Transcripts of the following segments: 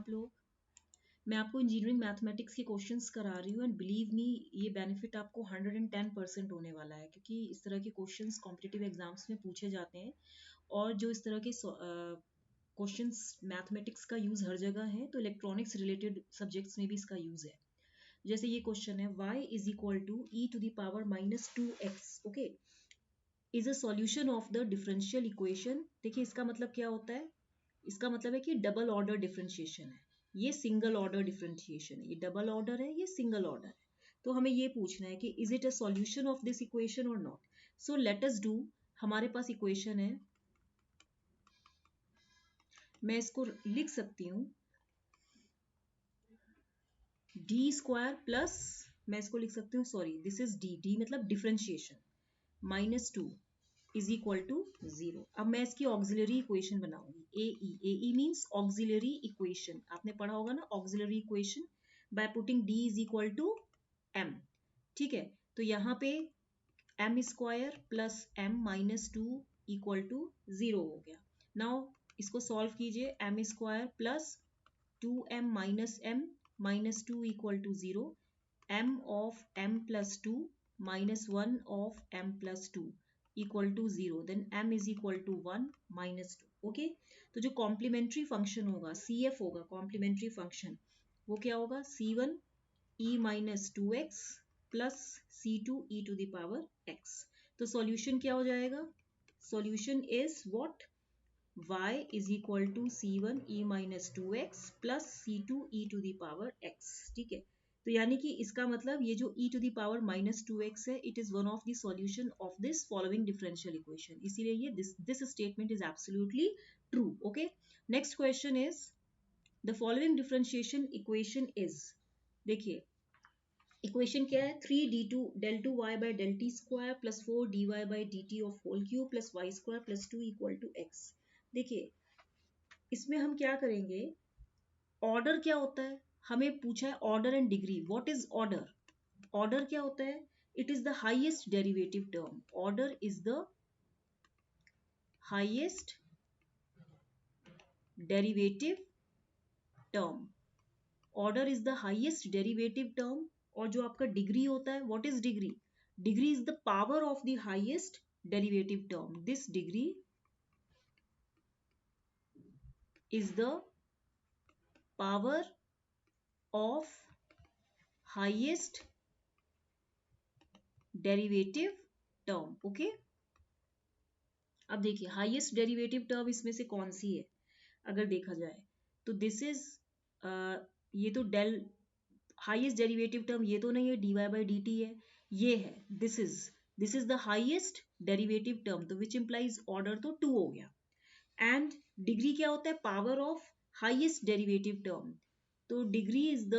आप लोग? मैं आपको इंजीनियरिंग मैथमेटिक्स के क्वेश्चंस करा रही हूँ एंड बिलीव मी ये बेनिफिट आपको 110% होने वाला है, क्योंकि इस तरह के क्वेश्चंस कॉम्पिटिटिव एग्जाम्स में पूछे जाते हैं और जो इस तरह के क्वेश्चंस मैथमेटिक्स का यूज़ हर जगह है, तो इलेक्ट्रॉनिक्स रिलेटेड सब्जेक्ट्स में भी इसका यूज़ है। जैसे ये क्वेश्चन है y is equal to e to the power minus 2x, okay, is a solution of the differential equation. देखिए इसका मतलब क्या होता है, इसका मतलब है कि डबल ऑर्डर डिफरेंशिएशन है, ये सिंगल ऑर्डर डिफरेंशिएशन है, ये डबल ऑर्डर है, ये सिंगल ऑर्डर है। तो हमें ये पूछना है कि is it a solution of this equation और not. So let us do, हमारे पास इक्वेशन है, मैं इसको लिख सकती हूँ डी स्क्वायर प्लस, मैं इसको लिख सकती हूँ, सॉरी दिस इज डी मतलब differentiation, minus 2 is equal to 0। अब मैं इसकी ऑक्सिलरी इक्वेशन बनाऊंगी, A E means auxiliary equation, आपने पढ़ा होगा ना auxiliary equation, by putting D is equal to M. ठीक है, तो यहाँ पे M square plus M minus 2 equal to 0 हो गया। नाउ इसको सॉल्व कीजिए, M square plus 2m minus M minus 2 equal to 0, m of m plus 2 minus 1 of m plus 2 equal to 0, then m is equal to 1 minus 2, okay. तो जो complementary function होगा CF होगा, complementary function वो क्या होगा, C1 e minus 2x plus C2 e to the power x। तो solution क्या हो जाएगा, solution is what, y is equal to c1 e minus 2x plus c2 e to the power x। ठीक है, तो यानी कि इसका मतलब ये जो e to the power minus 2x है, it is one of the solution of this following differential equation, इसीलिए ये this statement is absolutely true, okay। next question is the following differentiation equation is, देखिए equation क्या है, 3d2 del 2 y by del t square plus 4 dy by dt of whole cube plus y square plus 2 equal to x। देखिए इसमें हम क्या करेंगे, order क्या होता है, हमें पूछा है order and degree, what is order, order क्या होता है, it is the highest derivative term, order is the highest derivative term, order is the highest derivative term. और जो आपका डिग्री होता है, what is degree, degree is the power of the highest derivative term, this degree is the power of highest derivative term, okay. अब देखिए highest derivative term इसमें से कौन सी है, अगर देखा जाए तो दिस इज ये तो डेल हाईएस्ट डेरिवेटिव टर्म ये तो नहीं है, dy बाई डी टी है, ये है, this is the highest derivative term, तो विच इंप्लाइज ऑर्डर तो 2 हो गया। एंड डिग्री क्या होता है, power of highest derivative term, तो degree is the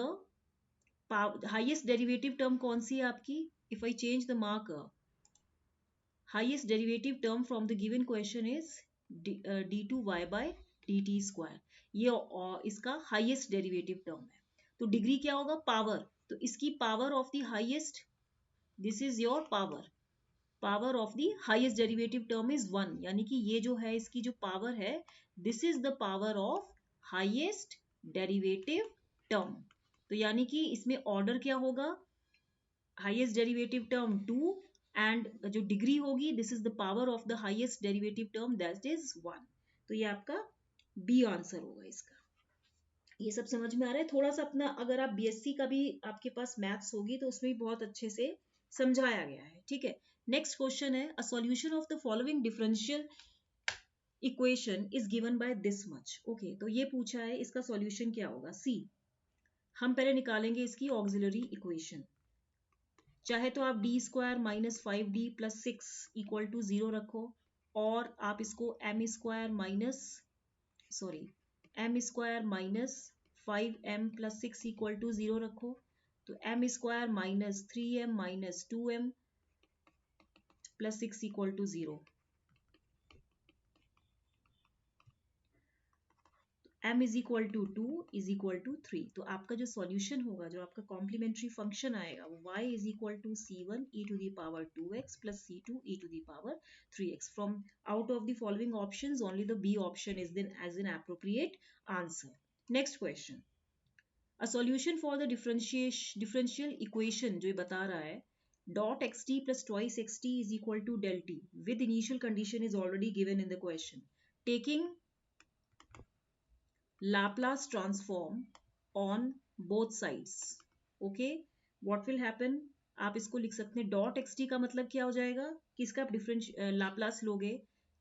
highest derivative term कौन सी है आपकी, if I change the marker, highest derivative term from the given question is d2y by dt square, ये इसका हाईएस्ट डेरिवेटिव टर्म है। तो degree क्या होगा, पावर, तो इसकी power of the highest, this is your power, power of the highest derivative term is 1, यानी कि ये जो है इसकी जो पावर है, this is the power of highest derivative term. तो यानी कि इसमें ऑर्डर क्या होगा, हाईएस्ट डेरिवेटिव टर्म 2 एंड जो डिग्री होगी, this is the power of the highest derivative term, that is 1। तो ये आपका बी आंसर होगा इसका। ये सब समझ में आ रहा है, थोड़ा सा अपना अगर आप बीएससी का भी आपके पास मैथ्स होगी तो उसमें भी बहुत अच्छे से समझाया गया है, ठीक है। नेक्स्ट क्वेश्चन है, अ solution of the following differential equation is given by this much, okay. तो ये पूछा है, इसका सॉल्यूशन क्या होगा, सी, हम पहले निकालेंगे इसकी ऑक्सिलरी इक्वेशन, चाहे तो आप D square minus 5d plus 6 equal to 0 रखो, और आप इसको M square minus M square minus 5m plus 6 equal to 0 रखो, तो M square minus 3m minus 2m plus 6 equal to 0, m is equal to 2 is equal to 3। तो आपका जो solution होगा, जो आपका कॉम्प्लीमेंट्री फंक्शन आएगा, वो y is equal to c1 e to the power 2x plus c2 e to the power 3x। From out of the following options only the B option is then as an appropriate answer. Next question, a solution for the differential equation जो ये बता रहा है dot X T plus twice X T is equal to del T with initial condition is already given in the question taking Laplace transform on both sides. Okay, what will happen? आप इसको लिख सकते हैं dot X T का मतलब क्या हो जाएगा कि इसका आप डिफरेंस लाप्लास लोगे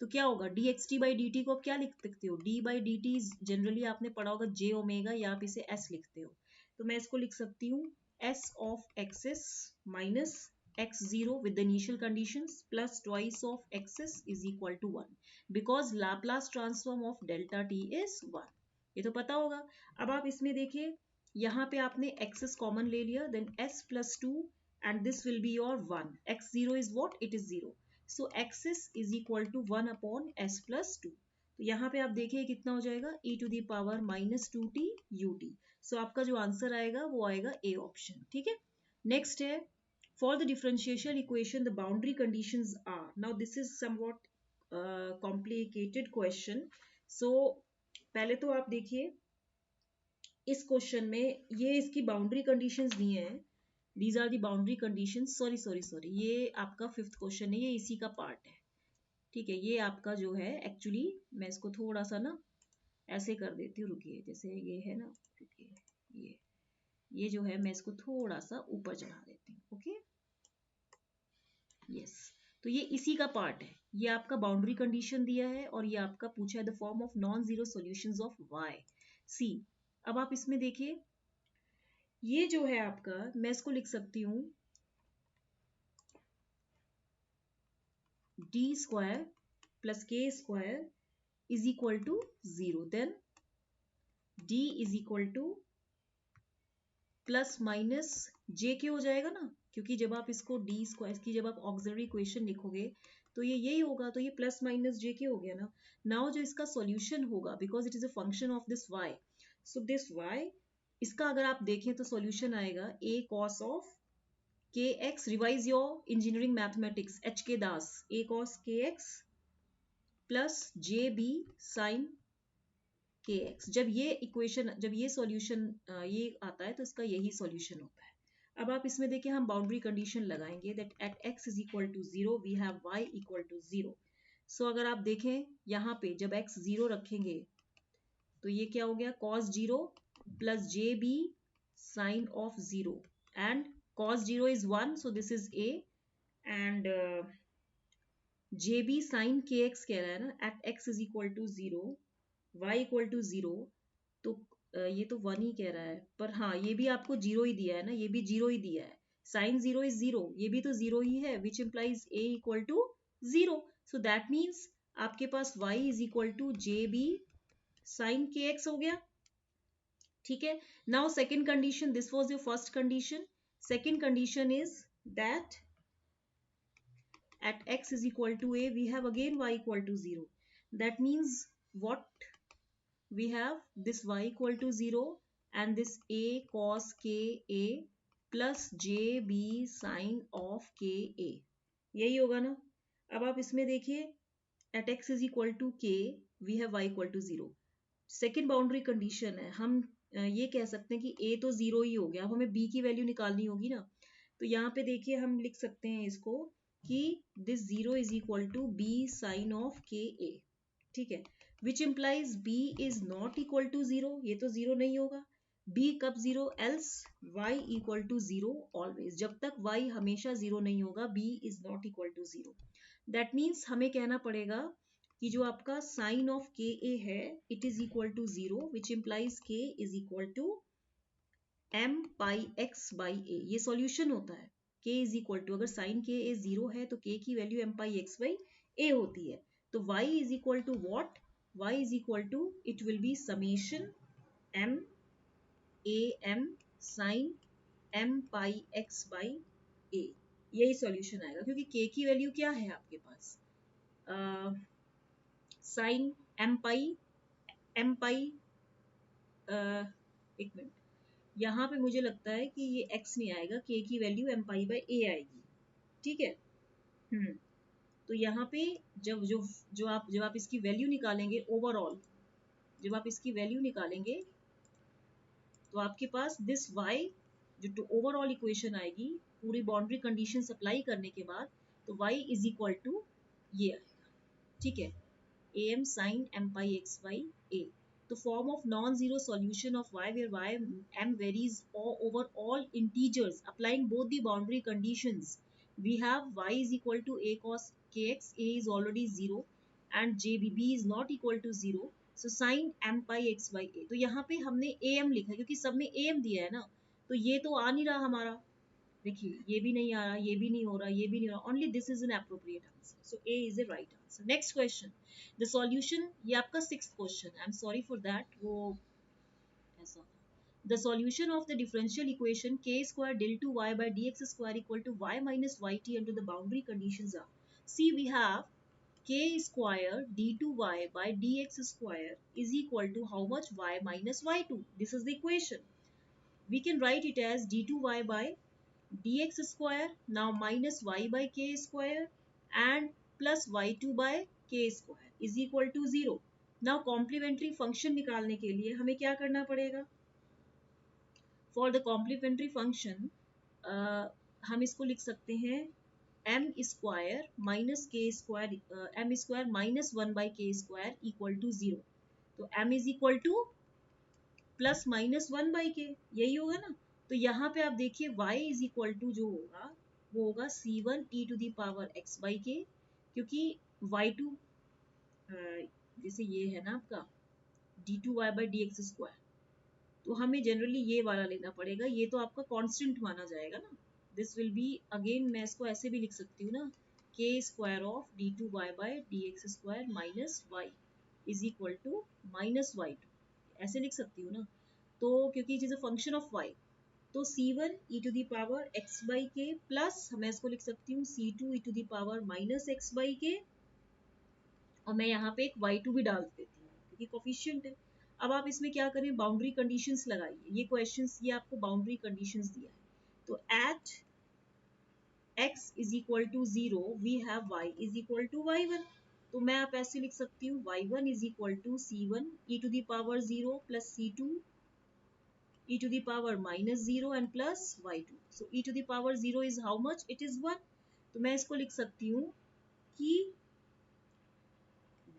तो क्या होगा D x T by D T को आप क्या लिख सकते हो D by D T generally आपने पढ़ा होगा जे ओमेगा या आप इसे एस लिखते हो तो मैं इसको लिख सकती हूँ S of X S minus X zero with initial conditions plus twice of X S is equal to one because Laplace transform of delta T is one ये तो पता होगा। अब आप इसमें देखिए यहाँ पे आपने एक्सेस कॉमन ले लिया then s plus two and this will be your one X zero is what it is zero so X S is equal to one upon S plus two तो यहाँ पे आप देखिए कितना हो जाएगा e to the power minus two T U T so आपका जो आंसर आएगा वो आएगा ए ऑप्शन ठीक है। नेक्स्ट है for the differential equation the boundary conditions are now this is somewhat complicated question so पहले तो आप देखिए इस क्वेश्चन में ये इसकी बाउंड्री कंडीशंस दिए हैं these are the boundary conditions sorry ये आपका फिफ्थ क्वेश्चन है ये इसी का पार्ट है ठीक है। ये आपका जो है एक्चुअली मैं इसको थोड़ा सा ना ऐसे कर देती हूँ रुकिए जैसे ये है ना रुकिए ये जो है मैं इसको थोड़ा सा ऊपर चढ़ा देती हूँ ओके यस तो ये इसी का पार्ट है ये आपका बाउंड्री कंडीशन दिया है और ये आपका पूछा है the form of non zero solutions of Y C. अब आप इसमें देखिए ये जो है आपका मैं इसको लिख सकती हूँ D square plus K square is equal to zero then D is equal to plus minus J K हो जाएगा ना क्योंकि जब आप इसको डी स्क्वायर की जब आप ऑक्सिलरी इक्वेशन लिखोगे तो ये यही होगा तो ये प्लस माइनस जे के हो गया ना। नाउ जो इसका सॉल्यूशन होगा because it is a function of this Y so this Y इसका अगर आप देखें तो सॉल्यूशन आएगा A cos of K X revise your engineering mathematics H K Das A cos K X plus J B sine K X जब ये equation जब ये सॉल्यूशन ये आता है तो इसका यही सॉल्यूशन होता है। अब आप इसमें देखिए हम बाउंड्री कंडीशन लगाएंगे that at x is equal to zero we have y equal to zero so अगर आप देखें यहाँ पे जब x जीरो रखेंगे तो ये क्या हो गया cos zero plus J B sine of zero and cos zero is one so this is a and J B sine K X कह रहा है ना at x is equal to zero y equal to zero तो ये तो one ही कह रहा है पर हाँ ये भी आपको जीरो ही दिया है ना ये भी जीरो ही दिया है साइन जीरो इज जीरो ये भी तो जीरो ही है which implies a equal to zero so that means आपके पास y is equal to J B sine K X हो गया ठीक है। Now second condition this was your first condition second condition is that at x is equal to a we have again y equal to 0 that means what we have this y equal to 0 and this a cos ka plus jb sin of ka यही होगा ना। अब आप इसमें देखिए at x is equal to k we have y equal to 0 second boundary condition है हम ये कह सकते हैं कि a तो 0 ही हो गया अब हमें b की वैल्यू निकालनी होगी ना तो यहाँ पे देखिए हम लिख सकते हैं इसको कि this zero is equal to B sine of K A ठीक है which implies B is not equal to zero ये तो जीरो नहीं होगा बी कब zero else Y equal to zero always जब तक वाई हमेशा जीरो नहीं होगा B is not equal to zero that means हमें कहना पड़ेगा कि जो आपका साइन ऑफ के ए है it is equal to zero which implies K is equal to M pi X by A ये सॉल्यूशन होता है k इज इक्वल टू अगर साइन के ए जीरो है तो k की value M pi X by A होती है तो y is equal to what y is equal to it will be summation m a m sine m pi X by A यही solution आएगा क्योंकि k की value क्या है आपके पास साइन m पाई एक मिनट यहाँ पे मुझे लगता है कि ये x नहीं आएगा k की value m pi by a आएगी ठीक है। तो यहाँ पे जब आप इसकी वैल्यू निकालेंगे ओवरऑल जब आप इसकी वैल्यू निकालेंगे तो आपके पास दिस y जो ओवरऑल इक्वेशन आएगी पूरी बाउंड्री कंडीशन अप्लाई करने के बाद, तो y इज इक्वल टू ये आएगा, ठीक है, am sin m pi x by a. The form of non-zero solution of y where y m varies over all integers applying both the boundary conditions. We have y is equal to a cos kx, a is already 0 and jbb is not equal to 0. So sin m pi x by a. तो यहाँ पे हमने am लिखा है क्योंकि सब में am दिया है ना, तो ये तो आ नहीं रहा हमारा, देखिए ये भी नहीं आ रहा, ये भी नहीं हो रहा, ये भी नहीं हो रहा, only this is an appropriate answer, so A is a right answer. Next question, the solution, ये आपका sixth question, I am sorry for that, वो ऐसा था. The solution of the differential equation k square del 2y by dx square equal to y minus yt under the boundary conditions are, see we have k square d2y by dx square is equal to how much, y minus y2. This is the equation. We can write it as d2y by dx square, now minus y by k square and plus y2 by k square is equal to 0. Now complementary function निकालने के लिए हमें क्या करना पड़ेगा, for the complementary function हम इसको लिख सकते हैं m स्क्वायर माइनस के square, m square minus 1 by के स्क्वायर इक्वल टू 0. तो m is equal to plus minus 1 by के, यही होगा ना. तो यहाँ पे आप देखिए y इज इक्वल टू जो होगा वो होगा c1 e to the power x by K, क्योंकि y2 जैसे ये है ना आपका d2y बाई dx स्क्वायर, तो हमें जनरली ये वाला लेना पड़ेगा, ये तो आपका कांस्टेंट माना जाएगा ना. दिस विल बी अगेन, मैं इसको ऐसे भी लिख सकती हूँ ना, k square of d2y by dx square minus y is equal to minus y2, ऐसे लिख सकती हूँ ना. तो क्योंकि it is a function of y, तो c1 e to the power x by K plus मैं इसको लिख सकती हूँ c2 e to the power minus x by K, और मैं यहाँ पे एक y2 भी डाल देती हूँ क्योंकि कोफिशिएंट है. अब आप इसमें क्या करें, बाउंड्री कंडीशंस लगाइए, ये क्वेश्चंस, ये आपको बाउंड्री कंडीशंस दिया है. तो at x is equal to 0 we have y is equal to y1, तो मैं आप ऐसे लिख सकती हूँ y1 is equal to c1 e to the power 0 plus c2 e to the power minus 0 and plus y2. So e to the power 0 is how much? It is 1. तो मैं इसको लिख सकती हूँ कि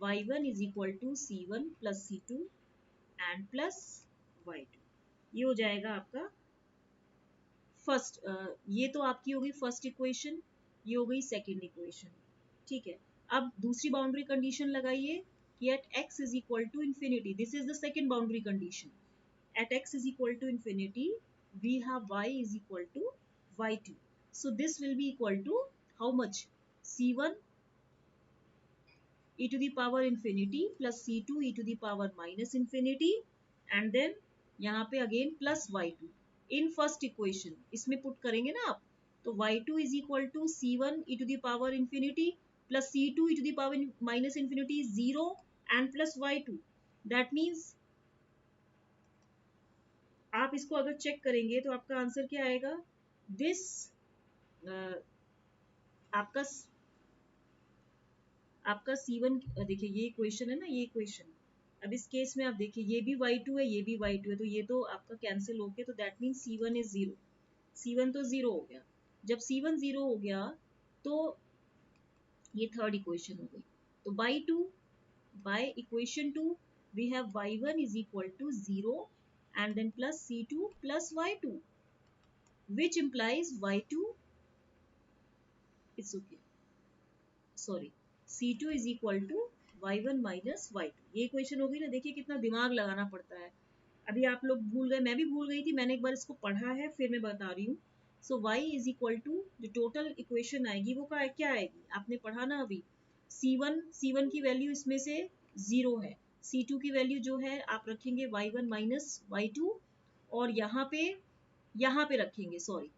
y1 is equal to c1 plus c2 and plus y2. ये हो जाएगा आपका फर्स्ट, ये तो आपकी होगी फर्स्ट इक्वेशन, ये हो गई सेकेंड इक्वेशन, ठीक है. अब दूसरी बाउंड्री कंडीशन लगाइए कि eight x is equal to infinity, this is the second boundary condition. At x is equal to infinity, we have y is equal to y2. So this will be equal to how much? c1 e to the power infinity plus c2 e to the power minus infinity and then यहाँ पे again plus y2 in first equation, इसमें put करेंगे ना आप, तो y2 is equal to c1 e to the power infinity plus c2 e to the power minus infinity 0 and plus y2. That means आप इसको अगर चेक करेंगे तो आपका आंसर क्या आएगा, दिस आपका आपका C1, देखिए ये इक्वेशन है ना, ये इक्वेशन, अब इस केस में आप देखिए ये भी y2 है, ये भी y2 है, तो ये तो आपका कैंसिल हो गया, तो that mean C1 is 0, C1 तो 0 हो गया. जब C1 0 हो गया तो ये थर्ड इक्वेशन हो गई. तो y2 by equation 2 we have y1 is equal to 0 and then plus c2 plus y2, which implies y2, it's okay, sorry, c2 is equal to y1 minus y2. ये equation होगी ना, देखिए कितना दिमाग लगाना पड़ता है. अभी आप लोग भूल गए, मैं भी भूल गई थी, मैंने एक बार इसको पढ़ा है, फिर मैं बता रही हूँ. सो y इज इक्वल टू जो टोटल इक्वेशन आएगी वो क्या आएगी, आपने पढ़ा ना अभी, c1 की वैल्यू इसमें से 0 है, c2 की वैल्यू जो है आप रखेंगे y1 माइनस y2, और यहाँ पे रखेंगे, सॉरी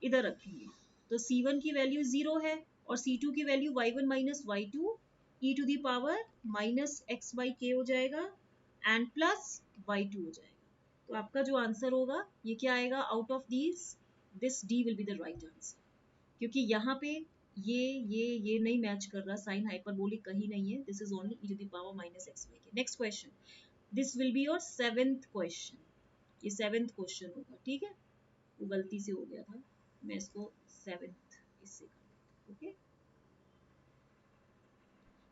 इधर रखेंगे, तो c1 की वैल्यू 0 है और c2 की value y1 minus y2 e to the power minus x by k हो जाएगा एंड प्लस y2 हो जाएगा. तो आपका जो आंसर होगा ये क्या आएगा, out of this d will be the right answer, क्योंकि यहाँ पे ये नहीं मैच कर रहा, साइन हाइपरबोलिक कहीं नहीं है, this is only e to the power minus x by k. Next question, this will be your seventh question, ये सेवेंथ क्वेश्चन होगा, ठीक है। वो गलती से हो गया था, मैं इसको सेवेंथ इससे कर, okay.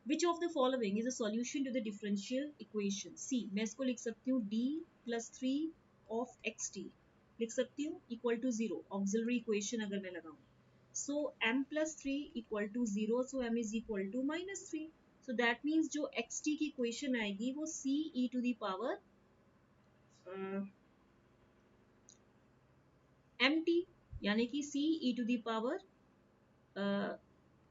Which of the following is a solution to the differential equation C, मैं इसको लिख सकती हूँ D plus three of X T, लिख सकती हूँ equal to zero, auxiliary equation अगर मैं लगाऊं, so m plus three equal to zero, so m is equal to minus three, so that means जो एक्स टी की इक्वेशन आएगी वो C E to the power M T, यानी कि C E to the power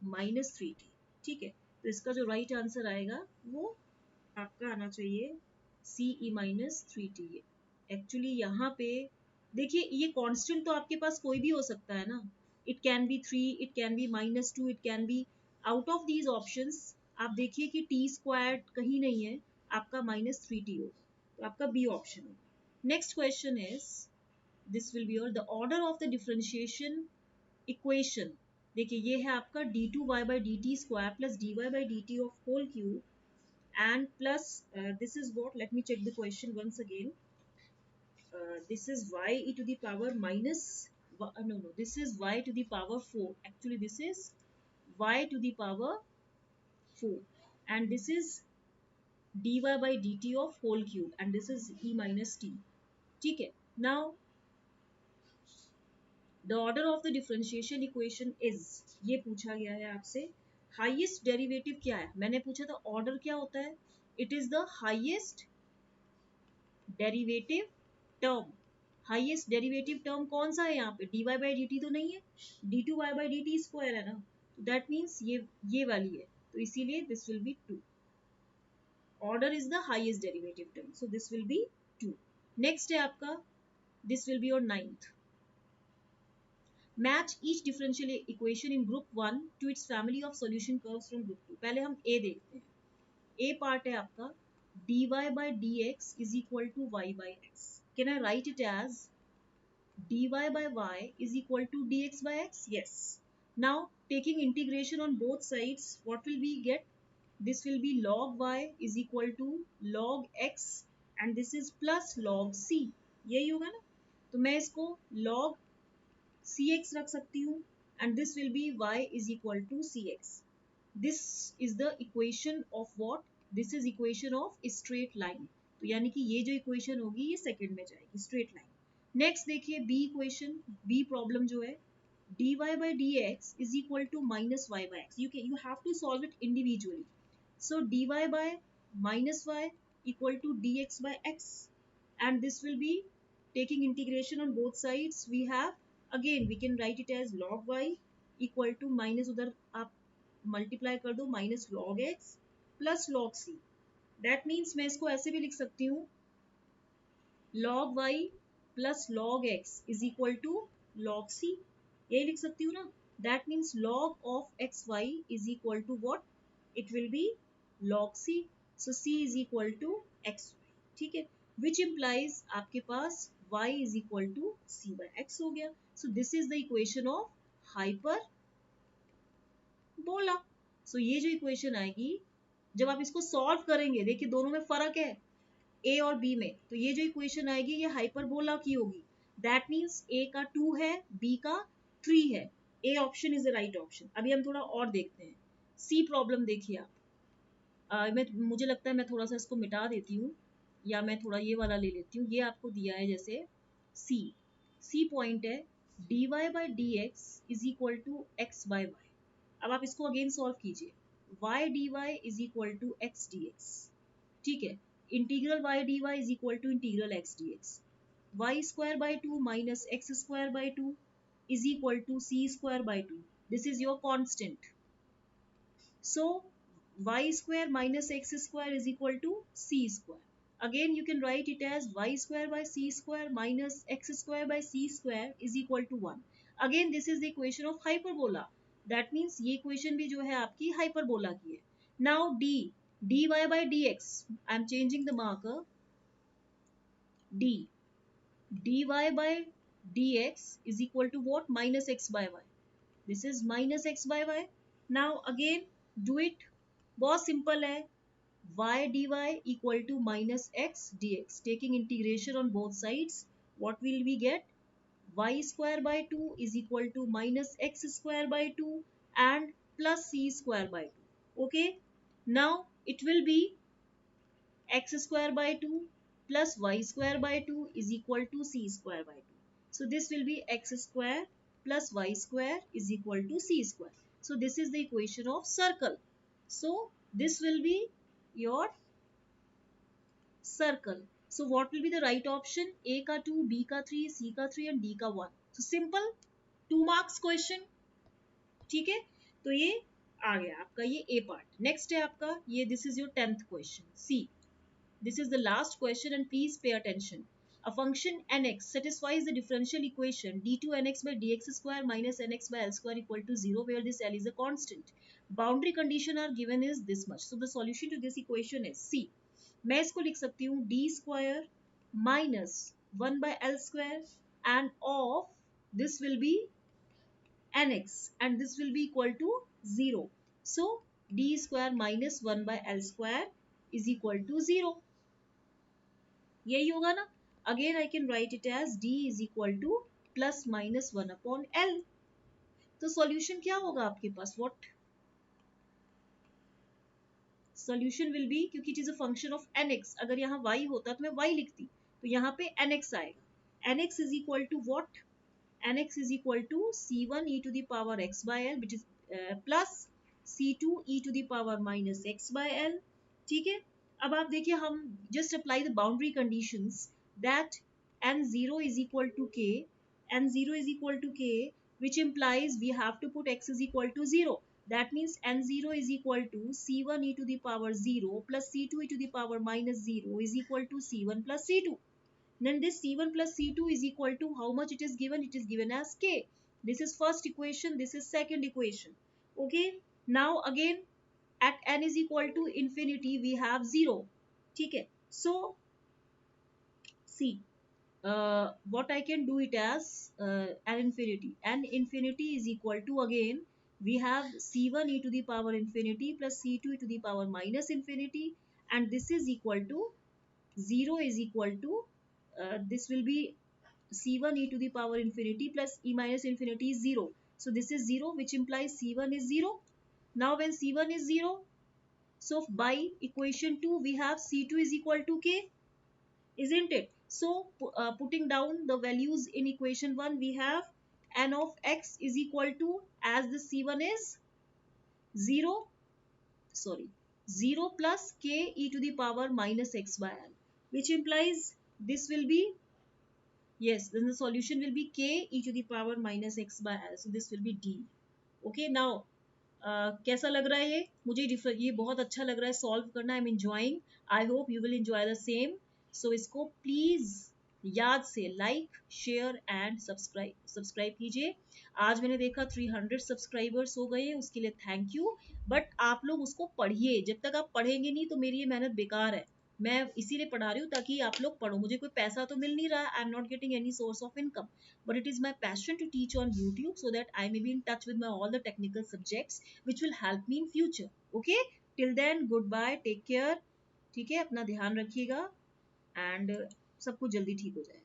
minus three T, ठीक है। तो इसका जो राइट आंसर आएगा वो आपका आना चाहिए सी E minus three T. Actually यहाँ पे देखिए, ये कांस्टेंट तो आपके पास कोई भी हो सकता है ना, it can be three, it can be minus two, it can be out of these options. आप देखिए कि टी स्क्वायर कहीं नहीं है, आपका माइनस थ्री टी होगा, तो आपका बी ऑप्शन होगा। Next question is, this will be your the order of the differentiation equation. देखिए ये है आपका D two Y by D T square plus D Y by D T of whole cube and plus this is what, let me check the question once again. This is y e to the power minus no, this is y to the power 4, actually this is y to the power 4, and this is dy by dt of whole cube, and this is e minus t, ठीक है। now the order of the differentiation equation is, ये पूछा गया है आपसे, highest derivative क्या है, मैंने पूछा था ऑर्डर क्या होता है, it is the highest derivative term. Highest derivative term कौन सा है यहाँ पे, D Y by D T तो नहीं है, D two Y by D T square है ना, तो दैट मीन्स ये वाली है, तो इसीलिए this will be two, order is the highest derivative term, so this will be two. Next है आपका, this will be your ninth, match each differential equation in group one to its family of solution curves from group two. पहले हम ए देखते हैं, ए part है आपका dy by dx is equal to y by x. Can I write it as dy by y is equal to dx by x? Yes. Now taking integration on both sides, what will we get? This will be log y is equal to log x, and this is plus log c, यही होगा ना, तो मैं इसको log cx रख सकती हूँ, and this will be y is equal to cx. This is the equation of what? This is equation of straight line. तो यानी कि ये जो इक्वेशन होगी ये सेकंड में जाएगी, स्ट्रेट लाइन। नेक्स्ट देखिए बी इक्वेशन, बी प्रॉब्लम जो है, dy by dx is equal to minus y by x. You have to solve it individually. So dy by minus y equal to dx by x, and this will be taking integration on both sides. We have, again we can write it as log y equal to minus, उधर आप multiply कर दो, minus log X plus log C, that means मैं इसको ऐसे भी लिख सकती हूँ, log y plus log x is equal to log c, यही लिख सकती हूँ ना, that means log of xy is equal to what, it will be log c, so c is equal to xy, ठीक है, which implies आपके पास y is equal to c by x हो गया। so this is the equation of hyperbola। so ये जो equation आएगी, जब आप इसको सॉल्व करेंगे, देखिए दोनों में फर्क है ए और बी में, तो ये जो इक्वेशन आएगी ये हाइपरबोला की होगी, दैट मीन्स ए का टू है, बी का थ्री है, A option is the right option. अभी हम थोड़ा और देखते हैं, सी प्रॉब्लम देखिए आप, मुझे लगता है मैं थोड़ा सा इसको मिटा देती हूँ, या मैं थोड़ा ये वाला ले लेती हूँ, ये आपको दिया है जैसे सी, सी पॉइंट है dy by dx is equal to x by y। अब आप इसको अगेन सॉल्व कीजिए, y dy is equal to x dx, ठीक है, integral y dy is equal to integral x dx, y square by 2 minus x square by 2 is equal to c square by 2, this is your constant, so y square minus x square is equal to c square, again you can write it as y square by c square minus x square by c square is equal to 1, again this is the equation of hyperbola, that means ये equation भी जो है आपकी hyperbola की है। now dy by dx, I am changing the marker, d dy by dx is equal to what, minus x by y, this is minus x by y। now again do it, बहुत simple है, y dy equal to minus x dx. Taking integration on both sides, what will we get? Y square by 2 is equal to minus x square by 2 and plus c square by 2. Okay. Now it will be x square by 2 plus y square by 2 is equal to c square by 2. So this will be x square plus y square is equal to c square. So this is the equation of circle. So this will be your circle. So what will be the right option? A का 2, B का 3, C का 3 and D का 1. So simple 2 marks question. ठीक है, तो ये आ गया आपका ये A part. Next है आपका ये, this is your 10th question. C. This is the last question and please pay attention. A function nx satisfies the differential equation d2nx by dx square minus nx by l square equal to 0 where this l is a constant. Boundary condition are given is this much. So the solution to this equation is C. मैं इसको लिख सकती हूँ d square minus 1 by l square and of this will be nx and this will be equal to 0. So d square minus 1 by l square is equal to 0. यही होगा ना. Again I can write it as d is equal to plus minus 1 upon l. तो solution क्या होगा आपके पास? What solution will be, क्योंकि it is a function of nx. अगर यहाँ y होता तो मैं y लिखती, तो यहाँ पे nx आएगा. nx is equal to what? nx is equal to c1 e to the power x by l which is plus c2 e to the power minus x by l. ठीक है, अब आप देखिए हम just apply the boundary conditions that n0 is equal to k, n0 is equal to k, which implies we have to put x is equal to 0. That means n0 is equal to c1 e to the power 0 plus c2 e to the power minus 0 is equal to c1 plus c2. Then this c1 plus c2 is equal to how much it is given? It is given as k. This is first equation, this is second equation. Okay, now again at n is equal to infinity we have 0. ठीक है, so see what I can do it as n infinity. N infinity is equal to, again we have c1 e to the power infinity plus c2 e to the power minus infinity, and this is equal to 0 is equal to this will be c1 e to the power infinity plus e minus infinity is 0. So this is 0, which implies c1 is 0. Now when c1 is 0, so by equation 2 we have c2 is equal to k, isn't it? So putting down the values in equation 1, we have n of x is equal to, as the c1 is 0, sorry 0 plus k e to the power minus x by l, which implies this will be, yes, then the solution will be k e to the power minus x by l. So this will be d. Okay, now कैसा लग रहा है ये? मुझे ये बहुत अच्छा लग रहा है सॉल्व करना. I am enjoying. I hope you will enjoy the same. So इसको प्लीज याद से लाइक शेयर एंड सब्सक्राइब कीजिए. आज मैंने देखा 300 सब्सक्राइबर्स हो गए हैं, उसके लिए थैंक यू. बट आप लोग उसको पढ़िए. जब तक आप पढ़ेंगे नहीं तो मेरी ये मेहनत बेकार है. मैं इसीलिए पढ़ा रही हूँ ताकि आप लोग पढ़ो. मुझे कोई पैसा तो मिल नहीं रहा. I am not getting any source of income, but it is my passion to teach on YouTube so that I may be in touch with my all the technical subjects which will help me in future. Okay, till then goodbye, take care. ठीक है, अपना ध्यान रखिएगा and सब कुछ जल्दी ठीक हो जाए.